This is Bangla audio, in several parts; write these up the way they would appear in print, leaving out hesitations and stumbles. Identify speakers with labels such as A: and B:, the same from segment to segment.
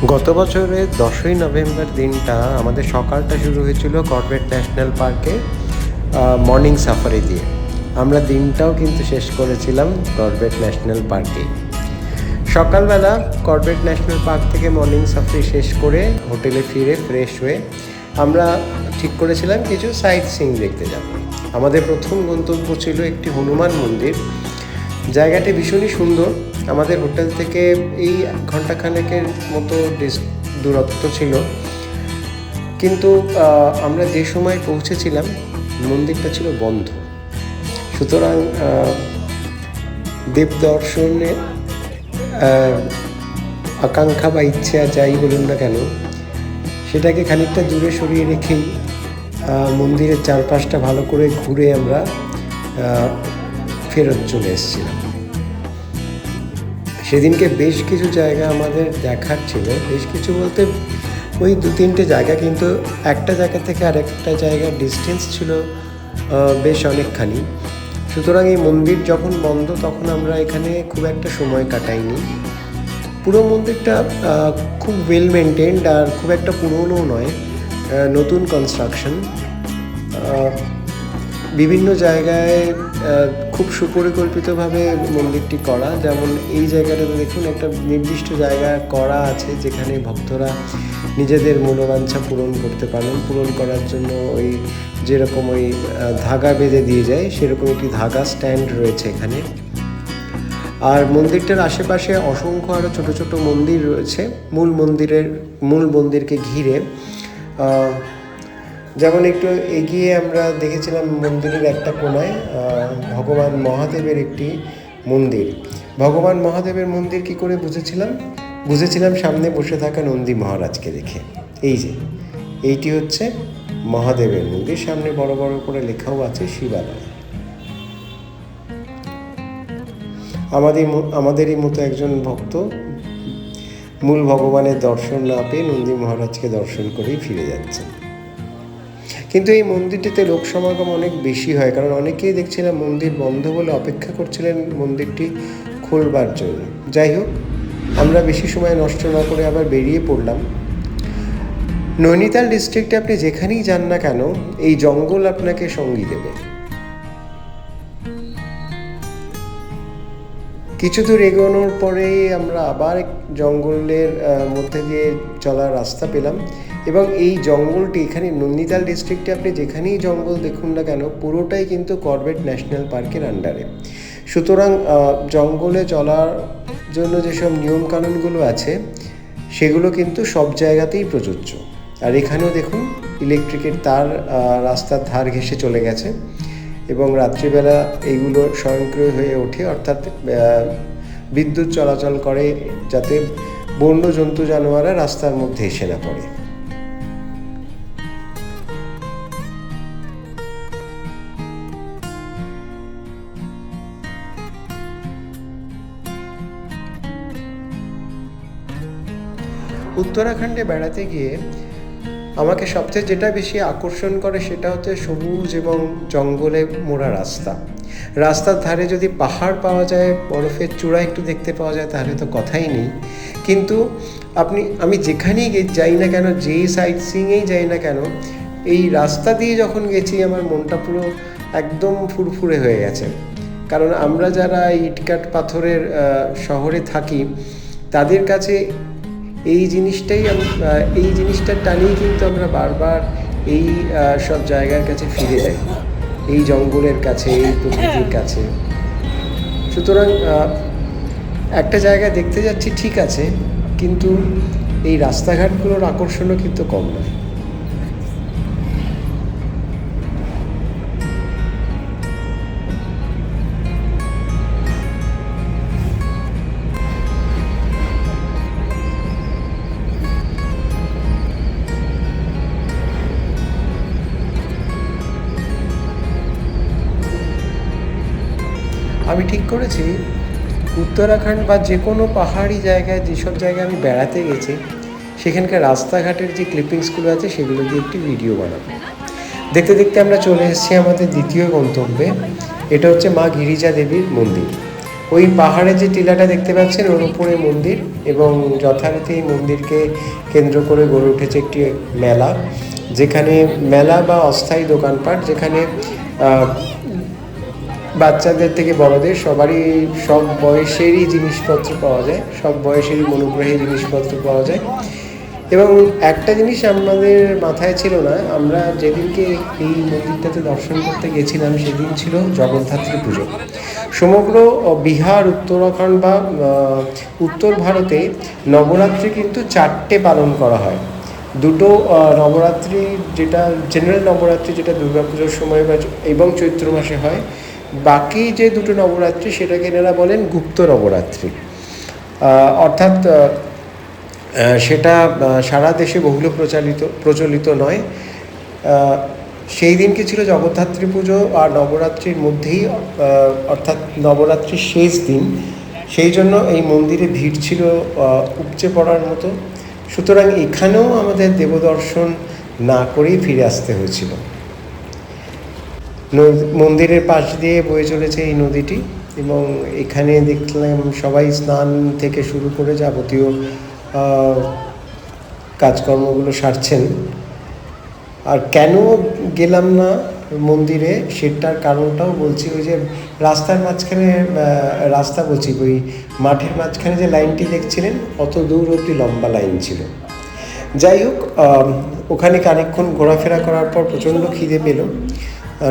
A: গত বছরের 10ই নভেম্বর দিনটা আমাদের সকালটা শুরু হয়েছিল কর্বেট ন্যাশনাল পার্কে মর্নিং সাফারি দিয়ে। আমরা দিনটাও কিন্তু শেষ করেছিলাম কর্বেট ন্যাশনাল পার্কে। সকালবেলা কর্বেট ন্যাশনাল পার্ক থেকে মর্নিং সাফারি শেষ করে হোটেলে ফিরে ফ্রেশ হয়ে আমরা ঠিক করেছিলাম কিছু সাইট সিইং দেখতে যাব। আমাদের প্রথম গন্তব্য ছিল একটি হনুমান মন্দির। জায়গাটি ভীষণই সুন্দর। আমাদের হোটেল থেকে এই ঘন্টাখানেকের মতো দূরত্ব ছিল, কিন্তু আমরা যে সময় পৌঁছেছিলাম মন্দিরটা ছিল বন্ধ। সুতরাং দেব দর্শনে আকাঙ্ক্ষা বা ইচ্ছা যাই বলুন না কেন, সেটাকে খানিকটা দূরে সরিয়ে রেখেই মন্দিরের চারপাশটা ভালো করে ঘুরে আমরা ফেরত চলে এসেছিলাম। সেদিনকে বেশ কিছু জায়গা আমাদের দেখার ছিল, বেশ কিছু বলতে ওই 2-3টে জায়গা, কিন্তু একটা জায়গা থেকে আরেকটা জায়গার ডিস্টেন্স ছিল বেশ অনেকখানি। সুতরাং এই মন্দির যখন বন্ধ তখন আমরা এখানে খুব একটা সময় কাটাইনি। পুরো মন্দিরটা খুব ওয়েল মেনটেন্ড আর খুব একটা পুরোনো নয়, নতুন কনস্ট্রাকশন। বিভিন্ন জায়গায় খুব সুপরিকল্পিতভাবে মন্দিরটি করা। যেমন এই জায়গাটাতে দেখুন, একটা নির্দিষ্ট জায়গা করা আছে যেখানে ভক্তরা নিজেদের মনোবাঞ্ছা পূরণ করতে পারেন। পূরণ করার জন্য ওই যেরকম ওই ধাগা বেঁধে দিয়ে যায়, সেরকম একটি ধাগা স্ট্যান্ড রয়েছে এখানে। আর মন্দিরটার আশেপাশে অসংখ্য আরও ছোটো ছোটো মন্দির রয়েছে মূল মন্দিরকে ঘিরে। যেমন একটু এগিয়ে আমরা দেখেছিলাম মন্দিরের একটা কোণায় ভগবান মহাদেবের একটি মন্দির। ভগবান মহাদেবের মন্দির কি করে বুঝেছিলাম সামনে বসে থাকা নন্দী মহারাজকে দেখে। এইটি হচ্ছে মহাদেবের মন্দির। সামনে বড় বড় করে লেখাও আছে শিবালয়। আমাদেরই মতো একজন ভক্ত মূল ভগবানের দর্শন না পেয়ে নন্দী মহারাজকে দর্শন করেই ফিরে যাচ্ছে। কিন্তু এই মন্দিরটিতে লোক সমাগম অনেক বেশি হয়, কারণ অনেকেই দেখছিলাম মন্দির বন্ধ বলে অপেক্ষা করছিলেন মন্দিরটি খুলবার জন্য। যাই হোক, আমরা বেশি সময় নষ্ট না করে আবার বেরিয়ে পড়লাম। নৈনিতাল ডিস্ট্রিক্টে আপনি যেখানেই যান না কেন, এই জঙ্গল আপনাকে সঙ্গী দেবে। কিছু দূর এগোনোর পরেই আমরা আবার জঙ্গলের মধ্যে দিয়ে চলার রাস্তা পেলাম, এবং এই জঙ্গলটি এখানে নৈনিতাল ডিস্ট্রিক্টে আপনি যেখানেই জঙ্গল দেখুন না কেন পুরোটাই কিন্তু কর্বেট ন্যাশনাল পার্কের আন্ডারে। সুতরাং জঙ্গলে চলার জন্য যেসব নিয়মকানুনগুলো আছে সেগুলো কিন্তু সব জায়গাতেই প্রযোজ্য। আর এখানেও দেখুন ইলেকট্রিকের তার রাস্তার ধার ঘেঁষে চলে গেছে, এবং রাত্রিবেলা এইগুলো স্বয়ংক্রিয় হয়ে ওঠে, অর্থাৎ বিদ্যুৎ চলাচল করে যাতে বন্য জন্তু জানোয়াররা রাস্তার মধ্যে এসে না পড়ে। উত্তরাখণ্ডে বেড়াতে গিয়ে আমাকে সবচেয়ে যেটা বেশি আকর্ষণ করে সেটা হচ্ছে সবুজ এবং জঙ্গলে মোড়া রাস্তার ধারে যদি পাহাড় পাওয়া যায়, বরফের চূড়া একটু দেখতে পাওয়া যায়, তাহলে তো কথাই নেই। কিন্তু আমি যেখানেই যাই না কেন, যেই সাইট সিইংয়েই যাই না কেন, এই রাস্তা দিয়ে যখন গেছি আমার মনটা পুরো একদম ফুরফুরে হয়ে গেছে। কারণ আমরা যারা ইটকাট পাথরের শহরে থাকি, তাদের কাছে এই জিনিসটার টানেই কিন্তু আমরা বারবার এই সব জায়গার কাছে ফিরে যাই, এই জঙ্গলের কাছে, এই প্রকৃতির কাছে। সুতরাং একটা জায়গা দেখতে যাচ্ছি ঠিক আছে, কিন্তু এই রাস্তাঘাটগুলোর আকর্ষণও কিন্তু কম নয়। আমি ঠিক করেছি উত্তরাখণ্ড বা যে কোনো পাহাড়ি জায়গায়, যেসব জায়গায় আমি বেড়াতে গেছি সেখানকার রাস্তাঘাটের যে ক্লিপিংসগুলো আছে সেগুলো দিয়ে একটি ভিডিও বানাবো। দেখতে দেখতে আমরা চলে এসেছি আমাদের দ্বিতীয় গন্তব্যে। এটা হচ্ছে মা গিরিজা দেবীর মন্দির। ওই পাহাড়ে যে টিলাটা দেখতে পাচ্ছেন ওর উপরে মন্দির, এবং যথারীতি এই মন্দিরকে কেন্দ্র করে গড়ে উঠেছে একটি মেলা, যেখানে মেলা বা অস্থায়ী দোকানপাট, যেখানে বাচ্চাদের থেকে বড়দের সবারই সব বয়সেরই জিনিসপত্র পাওয়া যায়, সব বয়সেরই মনোগ্রাহী জিনিসপত্র পাওয়া যায়। এবং একটা জিনিস আমাদের মাথায় ছিল না, আমরা যেদিনকে এই মন্দিরটাতে দর্শন করতে গেছিলাম সেদিন ছিল জগদ্ধাত্রী পুজো। সমগ্র বিহার, উত্তরাখণ্ড বা উত্তর ভারতে নবরাত্রি কিন্তু 4টে পালন করা হয়। দুটো নবরাত্রি, যেটা জেনারেল নবরাত্রি যেটা দুর্গাপুজোর সময় বা এবং চৈত্র মাসে হয়, বাকি যে দুটো নবরাত্রি সেটাকে এনারা বলেন গুপ্ত নবরাত্রি। অর্থাৎ সেটা সারা দেশে বহুল প্রচলিত নয়। সেই দিনকে ছিল জগদ্ধাত্রী পুজো আর নবরাত্রির মধ্যেই, অর্থাৎ নবরাত্রির শেষ দিন, সেই জন্য এই মন্দিরে ভিড় ছিল উপচে পড়ার মতো। সুতরাং এখানেও আমাদের দেবদর্শন না করেই ফিরে আসতে হয়েছিল। মন্দিরের পাশ দিয়ে বয়ে চলেছে এই নদীটি, এবং এখানে দেখলাম সবাই স্নান থেকে শুরু করে যাবতীয় কাজকর্মগুলো সারছেন। আর কেন গেলাম না মন্দিরে সেটার কারণটাও বলছি। ওই যে রাস্তার মাঝখানে, রাস্তা বলছি, ওই মাঠের মাঝখানে যে লাইনটি দেখছিলেন, অত দূর অবধি লম্বা লাইন ছিল। যাই হোক, ওখানে খানিকক্ষণ ঘোরাফেরা করার পর প্রচণ্ড খিদে পেল,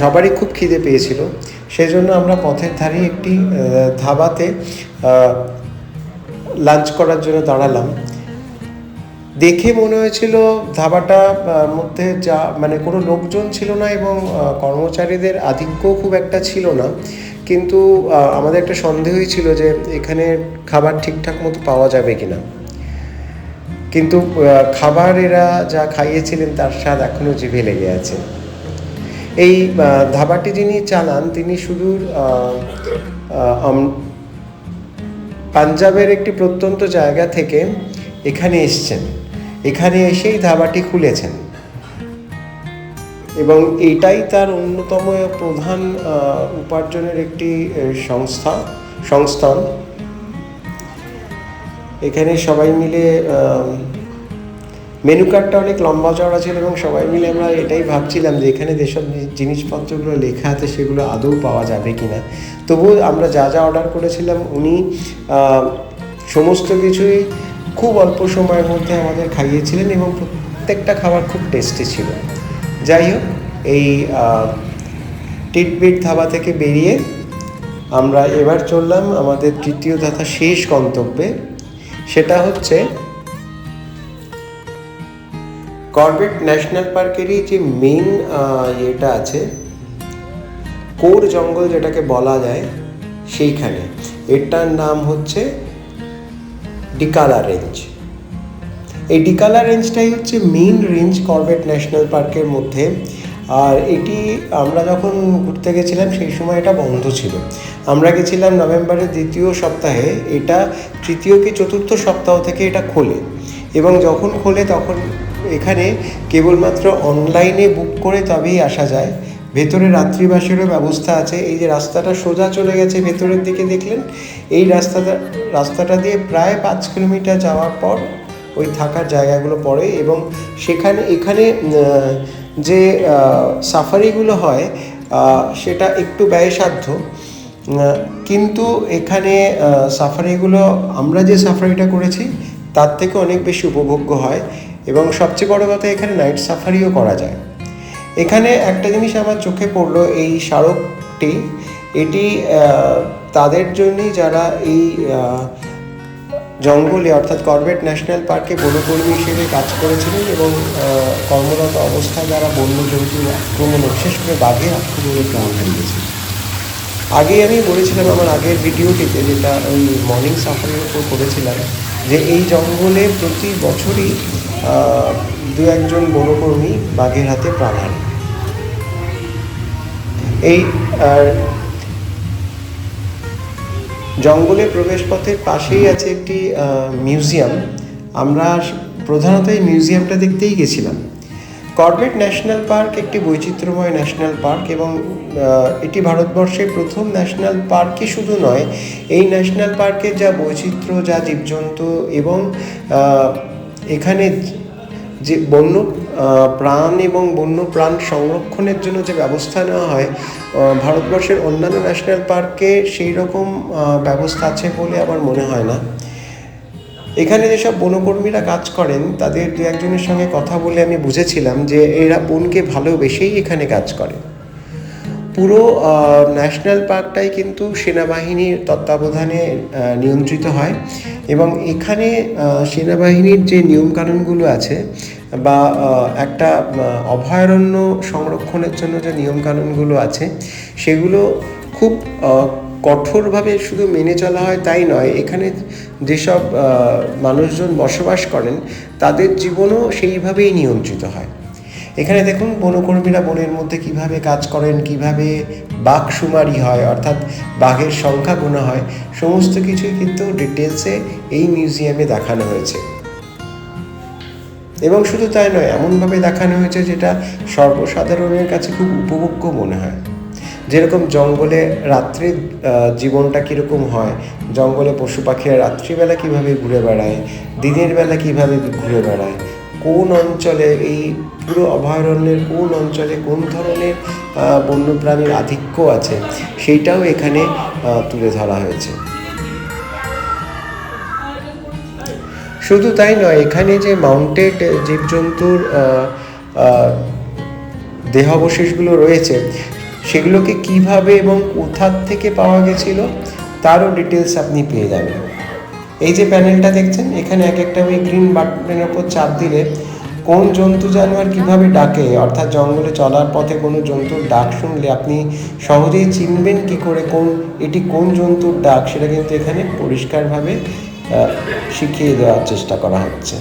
A: সবারই খুব খিদে পেয়েছিল। সেই জন্য আমরা পথের ধারে একটি ধাবাতে লাঞ্চ করার জন্য দাঁড়ালাম। দেখে মনে হয়েছিল ধাবাটা মধ্যে মানে কোনো লোকজন ছিল না, এবং কর্মচারীদের আধিক্যও খুব একটা ছিল না, কিন্তু আমাদের একটা সন্দেহই ছিল যে এখানে খাবার ঠিকঠাক মতো পাওয়া যাবে কিনা। কিন্তু খাবার এরা যা খাইয়েছিলেন তার স্বাদ এখনও জিভে লেগে আছে। এই ধাবাটি যিনি চালান তিনি সুদূর পাঞ্জাবের একটি প্রত্যন্ত জায়গা থেকে এখানে এসছেন, এখানে এসেই ধাবাটি খুলেছেন, এবং এটাই তার অন্যতম প্রধান উপার্জনের একটি সংস্থান। এখানে সবাই মিলে, মেনু কার্ডটা অনেক লম্বা চড়া ছিল, এবং সবাই মিলে আমরা এটাই ভাবছিলাম যে এখানে যেসব জিনিসপত্রগুলো লেখা আছে সেগুলো আদৌ পাওয়া যাবে কি না। তবুও আমরা যা যা অর্ডার করেছিলাম উনি সমস্ত কিছুই খুব অল্প সময়ের মধ্যে আমাদের খাইয়েছিলেন, এবং প্রত্যেকটা খাবার খুব টেস্টি ছিল। যাই হোক, এই টিটবিট ধাবা থেকে বেরিয়ে আমরা এবার চললাম আমাদের তৃতীয় তথা শেষ গন্তব্যে। সেটা হচ্ছে কর্বেট ন্যাশনাল পার্কেরই যে মেইন ইয়েটা আছে, কোর জঙ্গল যেটাকে বলা যায়, সেইখানে। এটার নাম হচ্ছে ডিকালা রেঞ্জ। এই ডিকালা রেঞ্জটাই হচ্ছে মেইন রেঞ্জ কর্বেট ন্যাশনাল পার্কের মধ্যে। আর এটি আমরা যখন ঘুরতে গেছিলাম সেই সময় এটা বন্ধ ছিল। আমরা গেছিলাম নভেম্বরের দ্বিতীয় সপ্তাহে, এটা তৃতীয় কি চতুর্থ সপ্তাহ থেকে এটা খোলে, এবং যখন খোলে তখন এখানে কেবলমাত্র অনলাইনে বুক করে তবেই আসা যায়। ভেতরে রাত্রিবাসেরও ব্যবস্থা আছে। এই যে রাস্তাটা সোজা চলে গেছে ভেতরের দিকে দেখলেন, এই রাস্তাটা দিয়ে প্রায় 5 কিলোমিটার যাওয়ার পর ওই থাকার জায়গাগুলো পড়ে, এবং এখানে যে সাফারিগুলো হয় সেটা একটু ব্যয়সাধ্য, কিন্তু এখানে সাফারিগুলো আমরা যে সাফারিটা করেছি তার থেকে অনেক বেশি উপভোগ্য হয়, এবং সবচেয়ে বড় কথা এখানে নাইট সাফারিও করা যায়। এখানে একটা জিনিস আমার চোখে পড়লো, এই স্মারকটি, এটি তাদের জন্যই যারা এই জঙ্গলে অর্থাৎ কর্বেট ন্যাশনাল পার্কে বনকর্মী হিসেবে কাজ করেছিলেন, এবং কর্মরত অবস্থায় যারা বন্যজন্তুর আক্রমণে, বিশেষ করে বাঘের আক্রমণে প্রাণ হারিয়েছে। আগেই আমি বলেছিলাম আমার আগের ভিডিওটিতে, যেটা ওই মর্নিং সাফারির উপর করেছিলাম, যে এই জঙ্গলে প্রতি বছরই 2-1 বনকর্মী বাঘের হাতে প্রাণ হারান। এই জঙ্গলের প্রবেশপথের পাশেই আছে একটি মিউজিয়াম। আমরা প্রধানত এই মিউজিয়ামটা দেখতেই গেছিলাম। কর্বেট ন্যাশনাল পার্ক একটি বৈচিত্র্যময় ন্যাশনাল পার্ক এবং এটি ভারতবর্ষের প্রথম ন্যাশনাল পার্কই শুধু নয়, এই ন্যাশনাল পার্কের যা বৈচিত্র্য, যা জীবজন্তু এবং এখানে যে বন্য প্রাণ এবং বন্য প্রাণ সংরক্ষণের জন্য যে ব্যবস্থা নেওয়া হয়, ভারতবর্ষের অন্যান্য ন্যাশনাল পার্কে সেই রকম ব্যবস্থা আছে বলে আমার মনে হয় না। এখানে যেসব বনকর্মীরা কাজ করেন তাদের দু একজনের সঙ্গে কথা বলে আমি বুঝেছিলাম যে এরা বনকে ভালোবেসেই এখানে কাজ করে। পুরো ন্যাশনাল পার্কটাই কিন্তু সেনাবাহিনীর তত্ত্বাবধানে নিয়ন্ত্রিত হয় এবং এখানে সেনাবাহিনীর যে নিয়মকানুনগুলো আছে বা একটা অভয়ারণ্য সংরক্ষণের জন্য যে নিয়মকানুনগুলো আছে সেগুলো খুব কঠোরভাবে শুধু মেনে চলা হয় তাই নয়, এখানে যেসব মানুষজন বসবাস করেন তাদের জীবনও সেইভাবেই নিয়ন্ত্রিত হয়। এখানে দেখুন বনকর্মীরা বনের মধ্যে কিভাবে কাজ করেন, কিভাবে বাঘ শুমারি হয় অর্থাৎ বাঘের সংখ্যা গোনা হয়, সমস্ত কিছুই কিন্তু ডিটেলসে এই মিউজিয়ামে দেখানো হয়েছে। এবং শুধু তাই নয়, এমনভাবে দেখানো হয়েছে যেটা সর্বসাধারণের কাছে খুব উপভোগ্য মনে হয়। যেরকম জঙ্গলে রাত্রে জীবনটা কীরকম হয়, জঙ্গলে পশু পাখিরা রাত্রিবেলা কীভাবে ঘুরে বেড়ায়, দিনের বেলা কীভাবে ঘুরে বেড়ায়, কোন অঞ্চলে এই পুরো অভয়ারণ্যের কোন অঞ্চলে কোন ধরনের বন্যপ্রাণীর আধিক্য আছে সেইটাও এখানে তুলে ধরা হয়েছে। শুধু তাই নয়, এখানে যে মাউন্টেড জীবজন্তুর দেহাবশেষগুলো রয়েছে সেগুলোকে কিভাবে এবং কোথা থেকে পাওয়া গেছিল তারও ডিটেলস আপনি পেয়ে যাবেন। এই যে প্যানেলটা দেখছেন, এখানে এক একটা ওই গ্রিন বাটনের ওপর চাপ দিলে কোন জন্তু জানোয়ার কিভাবে ডাকে, অর্থাৎ জঙ্গলে চলার পথে কোনো জন্তুর ডাক শুনলে আপনি সহজেই চিনবেন কি করে এটি কোন জন্তুর ডাক, সেটা কিন্তু এখানে পরিষ্কারভাবে শিখিয়ে দেওয়ার চেষ্টা করা হচ্ছে।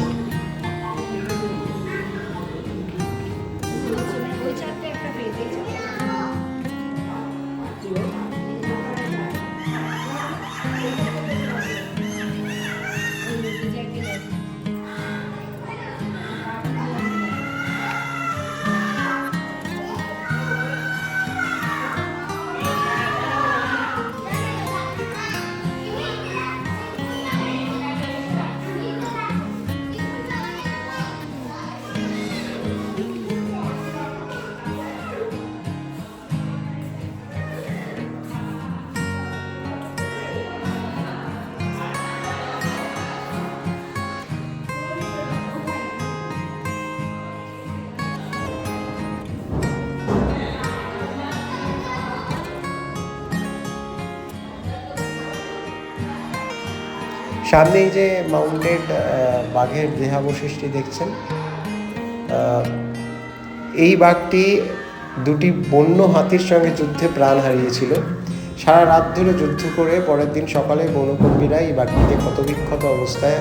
A: সামনেই যে মাউন্টেড বাঘের দেহাবশেষটি দেখছেন, এই বাঘটি দুটি বন্য হাতির সঙ্গে যুদ্ধে প্রাণ হারিয়েছিল। সারা রাত ধরে যুদ্ধ করে পরের দিন সকালে বনকর্মীরা এই বাঘটিকে ক্ষতবিক্ষত অবস্থায়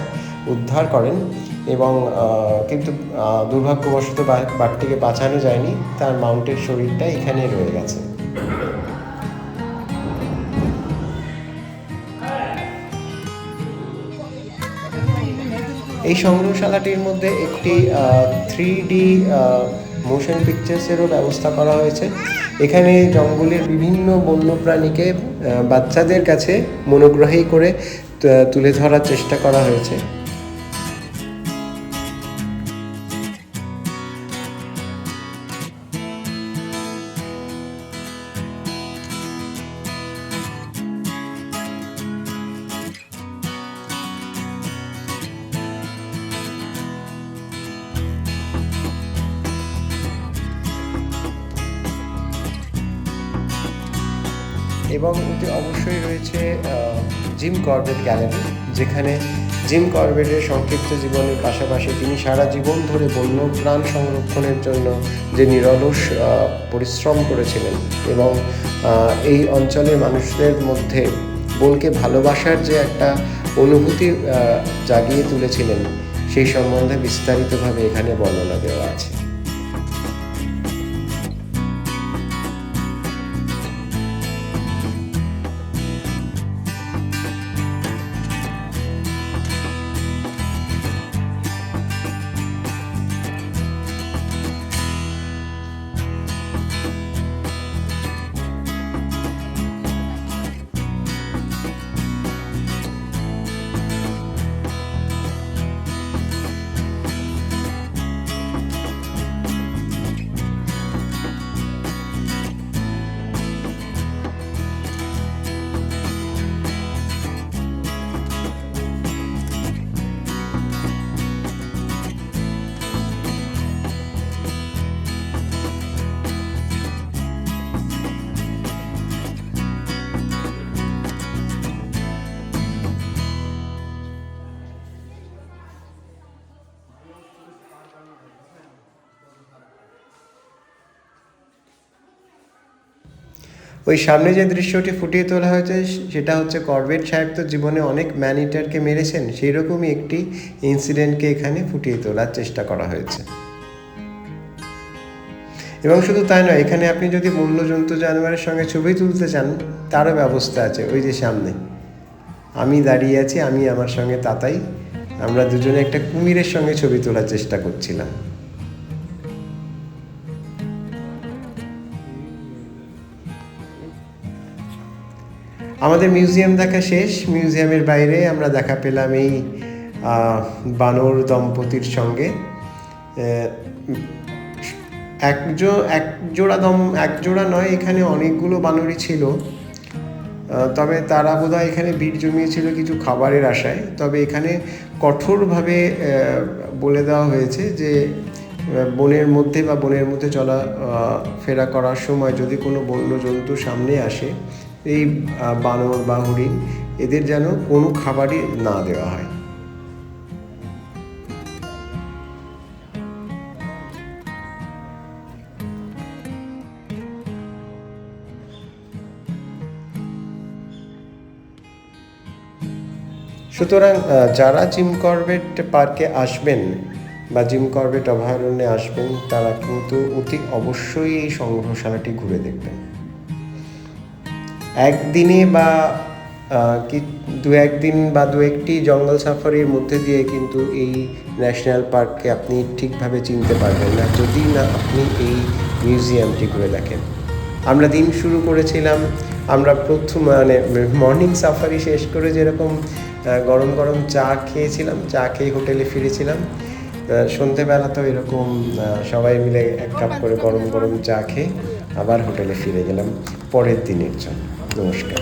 A: উদ্ধার করেন এবং কিন্তু দুর্ভাগ্যবশত বাঘটিকে বাঁচানো যায়নি, তার মাউন্টেড শরীরটা এখানে রয়ে গেছে। এই সংগ্রহশালাটির মধ্যে একটি 3D মোশন পিকচার্সেরও ব্যবস্থা করা হয়েছে। এখানে জঙ্গলের বিভিন্ন বন্যপ্রাণীকে বাচ্চাদের কাছে মনোগ্রাহী করে তুলে ধরার চেষ্টা করা হয়েছে। এবং এতে অবশ্যই রয়েছে জিম কর্বেট গ্যালারি, যেখানে জিম কর্বেটের সংক্ষিপ্ত জীবনের পাশাপাশি তিনি সারা জীবন ধরে বন্যপ্রাণ সংরক্ষণের জন্য যে নিরলস পরিশ্রম করেছিলেন এবং এই অঞ্চলের মানুষদের মধ্যে বনকে ভালোবাসার যে একটা অনুভূতি জাগিয়ে তুলেছিলেন সেই সম্বন্ধে বিস্তারিতভাবে এখানে বর্ণনা দেওয়া আছে। ওই সামনে যে দৃশ্যটি ফুটিয়ে তোলা হয়েছে সেটা হচ্ছে করবেট সাহেব তো জীবনে অনেক ম্যান ইটারকে মেরেছেন, সেই রকমই একটি ইনসিডেন্টকে এখানে ফুটিয়ে তোলার চেষ্টা করা হয়েছে। এবং শুধু তাই নয়, এখানে আপনি যদি বন্য জন্তু জানোয়ারের সঙ্গে ছবি তুলতে চান তারও ব্যবস্থা আছে। ওই যে সামনে আমি দাঁড়িয়ে আছি, আমি আমার সঙ্গে তাতাই, আমরা দুজনে একটা কুমিরের সঙ্গে ছবি তোলার চেষ্টা করছিলাম। আমাদের মিউজিয়াম দেখা শেষ। মিউজিয়ামের বাইরে আমরা দেখা পেলাম এই বানর দম্পতির সঙ্গে। এক জোড়া নয়, এখানে অনেকগুলো বানরই ছিল, তবে তারা বোধহয় এখানে ভিড় জমিয়েছিল কিছু খাবারের আশায়। তবে এখানে কঠোরভাবে বলে দেওয়া হয়েছে যে বনের মধ্যে চলা ফেরা করার সময় যদি কোনো বন্য জন্তু সামনে আসে, এই বানর বা হরিণ, এদের যেন কোনো খাবারই না দেওয়া হয়। সুতরাং যারা জিম করবেট পার্কে আসবেন বা জিম করবেট অভয়ারণ্যে আসবেন, তারা কিন্তু অতি অবশ্যই এই সংগ্রহশালাটি ঘুরে দেখবেন। একদিনে বা দু একটি জঙ্গল সাফারির মধ্যে দিয়ে কিন্তু এই ন্যাশনাল পার্ককে আপনি ঠিকভাবে চিনতে পারবেন না যদি না আপনি এই মিউজিয়ামটি ঘুরে দেখেন। আমরা দিন শুরু করেছিলাম, আমরা মর্নিং সাফারি শেষ করে যেরকম গরম গরম চা খেয়েছিলাম, চা খেয়ে হোটেলে ফিরেছিলাম। সন্ধেবেলাতেও এরকম সবাই মিলে এক কাপ করে গরম গরম চা খেয়ে আবার হোটেলে ফিরে গেলাম পরের দিনের জন্য। নমস্কার।